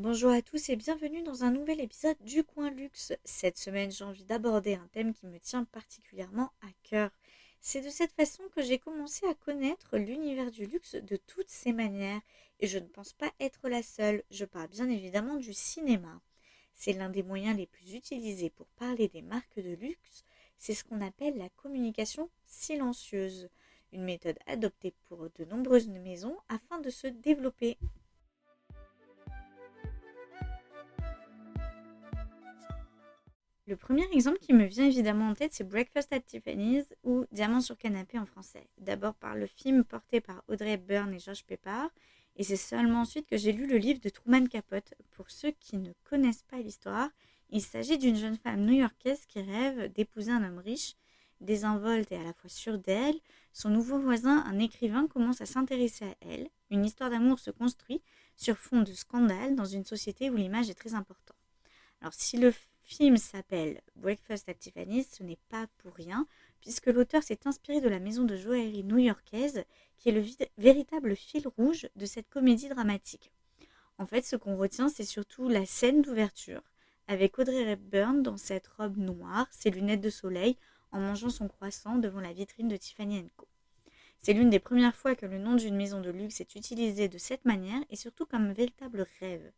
Bonjour à tous et bienvenue dans un nouvel épisode du Coin Luxe. Cette semaine, j'ai envie d'aborder un thème qui me tient particulièrement à cœur. C'est de cette façon que j'ai commencé à connaître l'univers du luxe de toutes ses manières. Et je ne pense pas être la seule. Je parle bien évidemment du cinéma. C'est l'un des moyens les plus utilisés pour parler des marques de luxe. C'est ce qu'on appelle la communication silencieuse. Une méthode adoptée pour de nombreuses maisons afin de se développer. Le premier exemple qui me vient évidemment en tête, c'est Breakfast at Tiffany's ou Diamant sur canapé en français. D'abord par le film porté par Audrey Hepburn et Josh Pepper, et c'est seulement ensuite que j'ai lu le livre de Truman Capote. Pour ceux qui ne connaissent pas l'histoire, il s'agit d'une jeune femme new-yorkaise qui rêve d'épouser un homme riche, désinvolte et à la fois sûre d'elle. Son nouveau voisin, un écrivain, commence à s'intéresser à elle. Une histoire d'amour se construit sur fond de scandale dans une société où l'image est très importante. Alors, si le film s'appelle Breakfast at Tiffany's, ce n'est pas pour rien, puisque l'auteur s'est inspiré de la maison de joaillerie new-yorkaise, qui est le véritable fil rouge de cette comédie dramatique. En fait, ce qu'on retient, c'est surtout la scène d'ouverture, avec Audrey Hepburn dans cette robe noire, ses lunettes de soleil, en mangeant son croissant devant la vitrine de Tiffany & Co. C'est l'une des premières fois que le nom d'une maison de luxe est utilisé de cette manière et surtout comme un véritable rêve.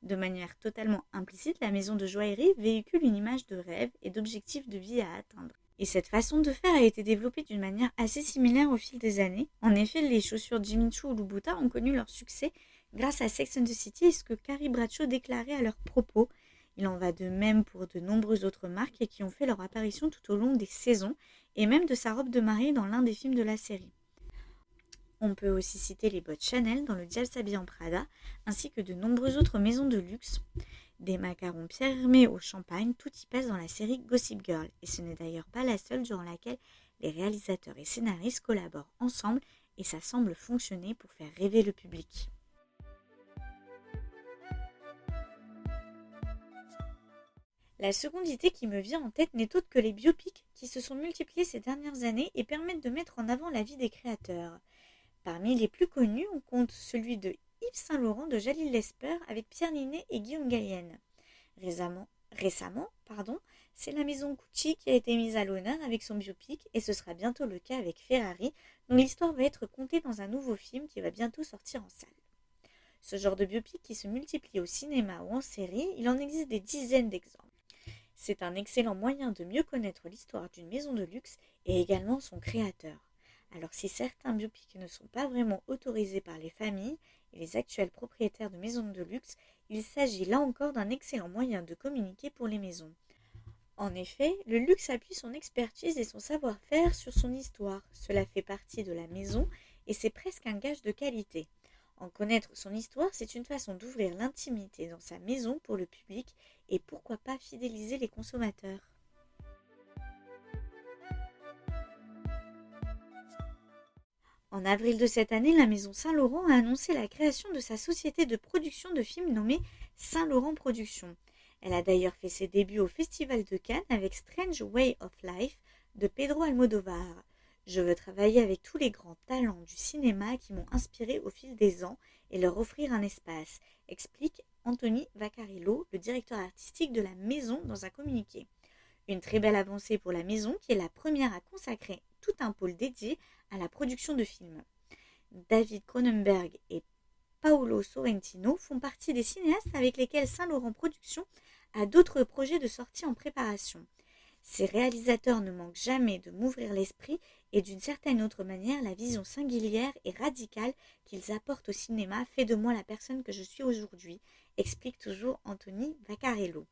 De manière totalement implicite, la maison de joaillerie véhicule une image de rêve et d'objectif de vie à atteindre. Et cette façon de faire a été développée d'une manière assez similaire au fil des années. En effet, les chaussures Jimmy Choo ou Louboutin ont connu leur succès grâce à Sex and the City et ce que Carrie Bradshaw déclarait à leur propos. Il en va de même pour de nombreuses autres marques qui ont fait leur apparition tout au long des saisons et même de sa robe de mariée dans l'un des films de la série. On peut aussi citer les bottes Chanel dans Le Diable s'habille en Prada, ainsi que de nombreuses autres maisons de luxe. Des macarons Pierre Hermé au champagne, tout y passe dans la série Gossip Girl. Et ce n'est d'ailleurs pas la seule durant laquelle les réalisateurs et scénaristes collaborent ensemble et ça semble fonctionner pour faire rêver le public. La seconde idée qui me vient en tête n'est autre que les biopics qui se sont multipliés ces dernières années et permettent de mettre en avant la vie des créateurs. Parmi les plus connus, on compte celui de Yves Saint-Laurent de Jalil Lesper avec Pierre Ninet et Guillaume Gallienne. Récemment, c'est la maison Gucci qui a été mise à l'honneur avec son biopic et ce sera bientôt le cas avec Ferrari, dont l'histoire va être contée dans un nouveau film qui va bientôt sortir en salle. Ce genre de biopic qui se multiplie au cinéma ou en série, il en existe des dizaines d'exemples. C'est un excellent moyen de mieux connaître l'histoire d'une maison de luxe et également son créateur. Alors si certains biopics ne sont pas vraiment autorisés par les familles et les actuels propriétaires de maisons de luxe, il s'agit là encore d'un excellent moyen de communiquer pour les maisons. En effet, le luxe appuie son expertise et son savoir-faire sur son histoire. Cela fait partie de la maison et c'est presque un gage de qualité. En connaître son histoire, c'est une façon d'ouvrir l'intimité dans sa maison pour le public et pourquoi pas fidéliser les consommateurs. En avril de cette année, la maison Saint-Laurent a annoncé la création de sa société de production de films nommée Saint-Laurent Productions. Elle a d'ailleurs fait ses débuts au Festival de Cannes avec Strange Way of Life de Pedro Almodóvar. Je veux travailler avec tous les grands talents du cinéma qui m'ont inspiré au fil des ans et leur offrir un espace, explique Anthony Vaccarello, le directeur artistique de la maison dans un communiqué. Une très belle avancée pour la maison qui est la première à consacrer tout un pôle dédié à la production de films. David Cronenberg et Paolo Sorrentino font partie des cinéastes avec lesquels Saint-Laurent Productions a d'autres projets de sortie en préparation. Ces réalisateurs ne manquent jamais de m'ouvrir l'esprit et d'une certaine autre manière, la vision singulière et radicale qu'ils apportent au cinéma fait de moi la personne que je suis aujourd'hui, explique toujours Anthony Vaccarello.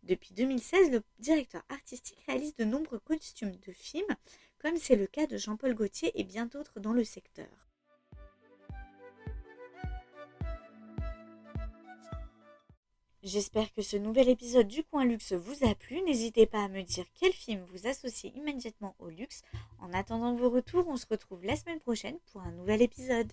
Depuis 2016, le directeur artistique réalise de nombreux costumes de films, comme c'est le cas de Jean-Paul Gaultier et bien d'autres dans le secteur. J'espère que ce nouvel épisode du Coin Luxe vous a plu. N'hésitez pas à me dire quel film vous associez immédiatement au luxe. En attendant vos retours, on se retrouve la semaine prochaine pour un nouvel épisode.